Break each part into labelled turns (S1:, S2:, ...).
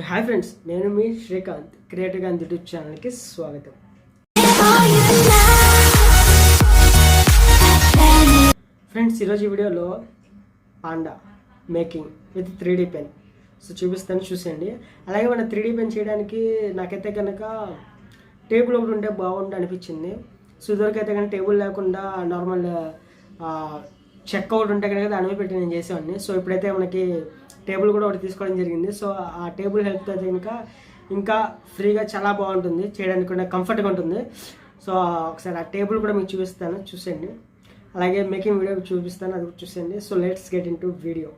S1: Hi friends, నేను మీ Srikanth. Creative Gandhi YouTube ఛానల్కి స్వాగతం. ఫ్రెండ్స్, ఈరోజు ఈ వీడియోలో panda making with 3D pen చూపిస్తాను, చూసేయండి. అలాగే మన 3D పెన్ చేయడానికి నాకైతే కనుక టేబుల్ ఒకటి ఉంటే బాగుండు అనిపించింది. సో ఇదివరకైతే కనుక టేబుల్ లేకుండా నార్మల్ చెక్క ఒకటి ఉంటే కనుక దాని మీద పెట్టి నేను చేసేవాడిని. సో ఇప్పుడైతే మనకి టేబుల్ కూడా ఒకటి తీసుకోవడం జరిగింది. సో ఆ టేబుల్ హెల్ప్తో అయితే కనుక ఇంకా ఫ్రీగా చాలా బాగుంటుంది, చేయడానికి కూడా కంఫర్ట్గా ఉంటుంది. సో ఒకసారి ఆ టేబుల్ కూడా మీకు చూపిస్తాను, చూసేయండి. అలాగే మేకింగ్ వీడియో చూపిస్తాను, అది కూడా చూసేయండి. So let's get in to video.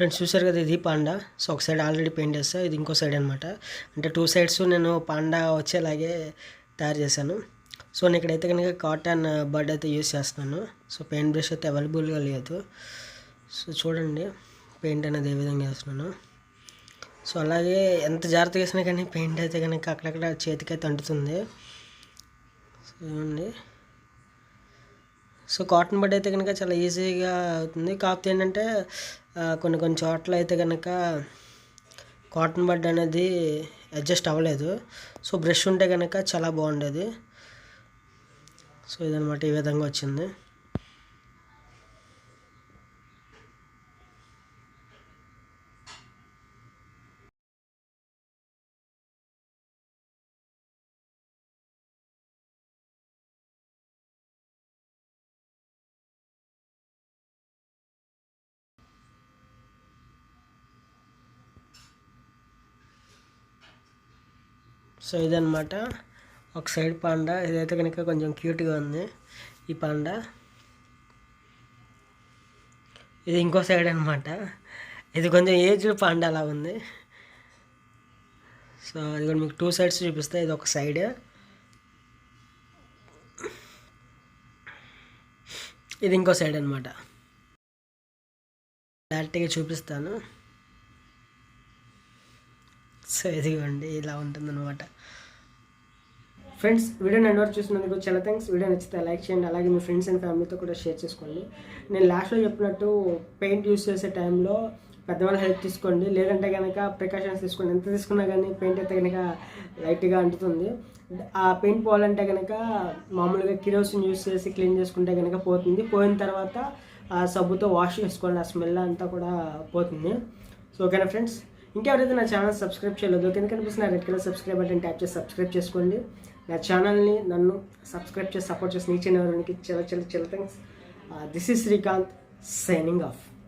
S1: Friends చూసారు కదా, ఇది పాండా. సో ఒక సైడ్ ఆల్రెడీ పెయింట్ చేస్తా, ఇది ఇంకో సైడ్ అనమాట. అంటే 2 సైడ్స్ నేను పాండా వచ్చేలాగే తయారు చేశాను. సో నేను ఇక్కడైతే కనుక కాటన్ బడ్ అయితే యూస్ చేస్తున్నాను. సో పెయింట్ బ్రష్ అయితే అవైలబుల్గా లేదు. సో చూడండి పెయింట్ అనేది ఏ విధంగా వేస్తున్నాను. సో అలాగే ఎంత జాగ్రత్తగా వేసినా కానీ పెయింట్ అయితే కనుక అక్కడక్కడ చేతికైతే అంటుతుంది. సో చూడండి. సో కాటన్ బడ్ అయితే కనుక చాలా ఈజీగా అవుతుంది. కాకపోతే ఏంటంటే కొన్ని చోట్ల అయితే కనుక కాటన్ బడ్ అనేది అడ్జస్ట్ అవ్వలేదు. సో బ్రష్ ఉంటే కనుక చాలా బాగుండేది. సో ఇదనమాట, ఈ విధంగా వచ్చింది. సో ఇదనమాట ఒక సైడ్ పాండా. ఇదైతే కనుక కొంచెం క్యూట్గా ఉంది ఈ పాండా. ఇది ఇంకో సైడ్ అనమాట. ఇది కొంచెం ఏజ్డ్ పాండా అలా ఉంది. సో అది కూడా మీకు 2 సైడ్స్ చూపిస్తా. ఇది ఒక సైడ్, ఇది ఇంకో సైడ్ అనమాట. క్లారిటీగా చూపిస్తాను. సో ఇదిగోండి, ఇలా ఉంటుందన్నమాట. ఫ్రెండ్స్ వీడియోని ఎండ్ వరకు చూసినందుకు చాలా థ్యాంక్స్. వీడియో నచ్చితే లైక్ చేయండి, అలాగే మీ ఫ్రెండ్స్ అండ్ ఫ్యామిలీతో కూడా షేర్ చేసుకోండి. నేను లాస్ట్లో చెప్పినట్టు పెయింట్ యూస్ చేసే టైంలో పెద్దవాళ్ళ హెల్ప్ తీసుకోండి, లేదంటే కనుక ప్రికాషన్స్ తీసుకోండి. ఎంత తీసుకున్నా కానీ పెయింట్ అయితే కనుక లైట్గా అంటుతుంది. ఆ పెయింట్ పోవాలంటే కనుక మామూలుగా కిరోసిన్ యూస్ చేసి క్లీన్ చేసుకుంటే కనుక పోతుంది. పోయిన తర్వాత ఆ సబ్బుతో వాష్ చేసుకోండి, ఆ స్మెల్ అంతా కూడా పోతుంది. సో ఓకేనా ఫ్రెండ్స్, ఇంకెవరైతే నా ఛానల్ సబ్స్క్రైబ్ చేయలేదు, కింద కనిపిస్తున్న red colour subscribe button tap చేసి సబ్స్క్రైబ్ చేసుకోండి. నా ఛానల్ని నన్ను సబ్స్క్రైబ్ చేసి సపోర్ట్ చేసిన ఈచ్ అండ్ ఎవరికి చాలా thanks. This is Srikanth signing off.